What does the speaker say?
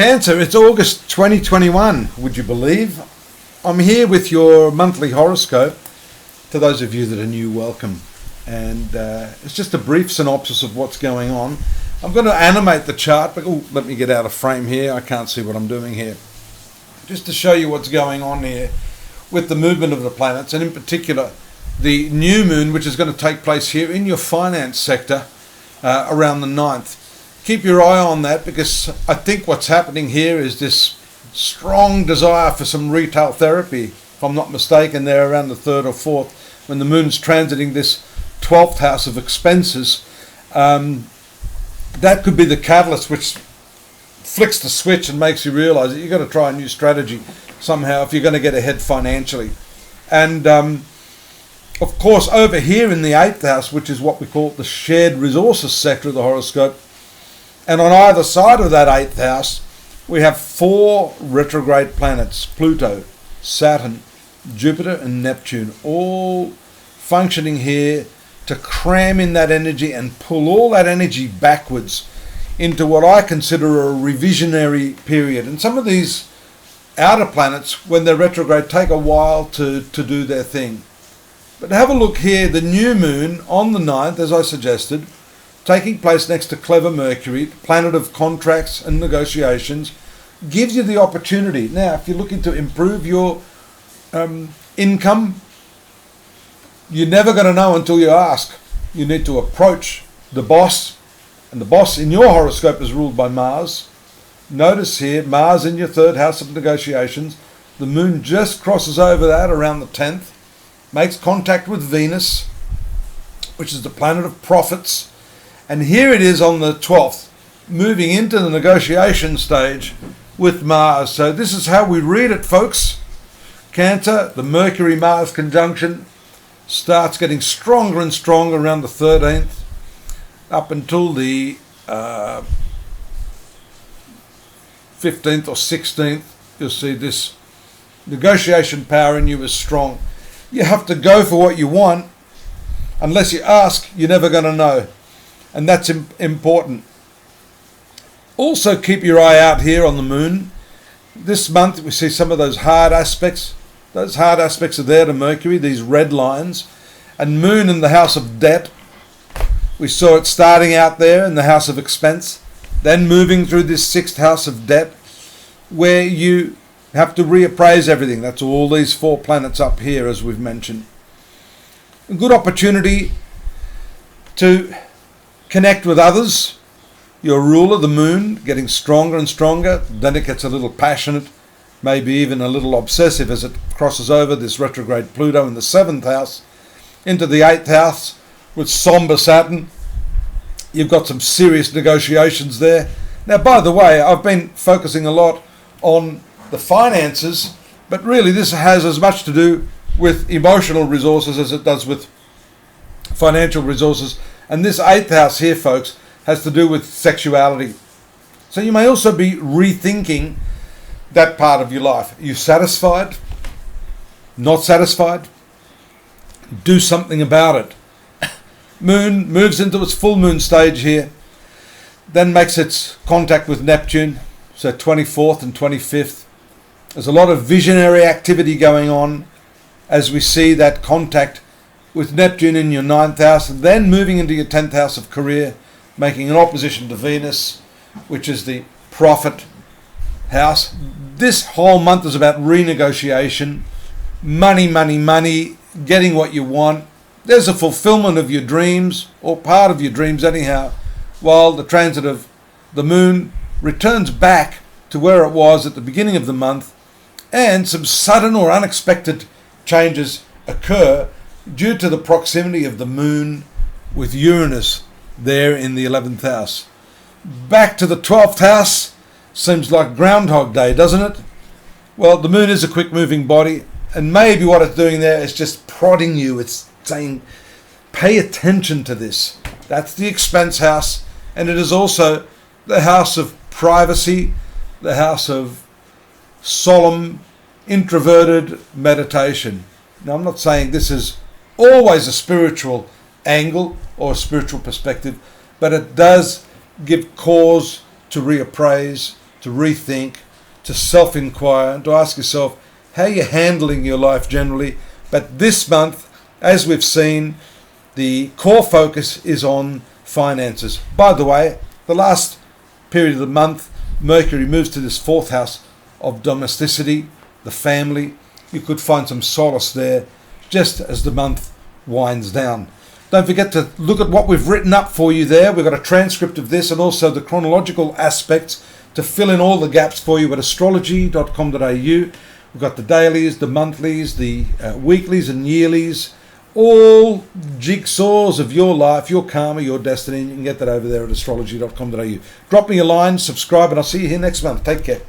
Cancer, it's August 2021, would you believe? I'm here with your monthly horoscope. To those of you that are new, welcome. And it's just a brief synopsis of what's going on. I'm going to animate the chart, but let me get out of frame here. I can't see what I'm doing here. Just to show you what's going on here with the movement of the planets, and in particular the new moon, which is going to take place here in your finance sector around the 9th. Keep your eye on that, because I think what's happening here is this strong desire for some retail therapy. If I'm not mistaken, they're around the 3rd or 4th when the moon's transiting this 12th house of expenses. That could be the catalyst which flicks the switch and makes you realize that you've got to try a new strategy somehow if you're going to get ahead financially. And of course, over here in the 8th house, which is what we call the shared resources sector of the horoscope, and on either side of that 8th house, we have 4 retrograde planets: Pluto, Saturn, Jupiter and Neptune, all functioning here to cram in that energy and pull all that energy backwards into what I consider a revisionary period. And some of these outer planets, when they're retrograde, take a while to do their thing. But have a look here, the new moon on the 9th, as I suggested, taking place next to clever Mercury, planet of contracts and negotiations, gives you the opportunity. Now, if you're looking to improve your income, you're never going to know until you ask. You need to approach the boss, and the boss in your horoscope is ruled by Mars. Notice here, Mars in your 3rd house of negotiations. The moon just crosses over that around the 10th, makes contact with Venus, which is the planet of profits. And here it is on the 12th, moving into the negotiation stage with Mars. So this is how we read it, folks. Cancer, the Mercury-Mars conjunction starts getting stronger and stronger around the 13th, up until the 15th or 16th. You'll see this negotiation power in you is strong. You have to go for what you want. Unless you ask, you're never going to know. And that's important. Also keep your eye out here on the moon. This month we see some of those hard aspects. Those hard aspects are there to Mercury, these red lines. And moon in the house of debt. We saw it starting out there in the house of expense, then moving through this 6th house of debt, where you have to reappraise everything. That's all these 4 planets up here, as we've mentioned. A good opportunity to connect with others. Your ruler, the moon, getting stronger and stronger. Then it gets a little passionate, maybe even a little obsessive as it crosses over this retrograde Pluto in the 7th house into the 8th house with somber Saturn. You've got some serious negotiations there. Now, by the way, I've been focusing a lot on the finances, but really this has as much to do with emotional resources as it does with financial resources. And this 8th house here, folks, has to do with sexuality. So you may also be rethinking that part of your life. Are you satisfied? Not satisfied? Do something about it. Moon moves into its full moon stage here, then makes its contact with Neptune, so 24th and 25th. There's a lot of visionary activity going on as we see that contact with Neptune in your 9th house, and then moving into your 10th house of career, making an opposition to Venus, which is the profit house. This whole month is about renegotiation, money, money, money, getting what you want. There's a fulfillment of your dreams, or part of your dreams anyhow, while the transit of the moon returns back to where it was at the beginning of the month, and some sudden or unexpected changes occur due to the proximity of the moon with Uranus there in the 11th house. Back to the 12th house, seems like Groundhog Day, doesn't it? Well, the moon is a quick moving body, and maybe what it's doing there is just prodding you. It's saying, pay attention to this. That's the expense house, and it is also the house of privacy, the house of solemn, introverted meditation. Now, I'm not saying this is always a spiritual angle or a spiritual perspective, but it does give cause to reappraise to rethink, to self-inquire, and to ask yourself how you're handling your life generally. But this month, as we've seen, the core focus is on finances. By the way, the last period of the month, Mercury moves to this fourth house of domesticity, the family. You could find some solace there just as the month winds down. Don't forget to look at what we've written up for you there. We've got a transcript of this and also the chronological aspects to fill in all the gaps for you at astrology.com.au. We've got the dailies, the monthlies, the weeklies and yearlies, all jigsaws of your life, your karma, your destiny. You can get that over there at astrology.com.au. Drop me a line, subscribe, and I'll see you here next month. Take care.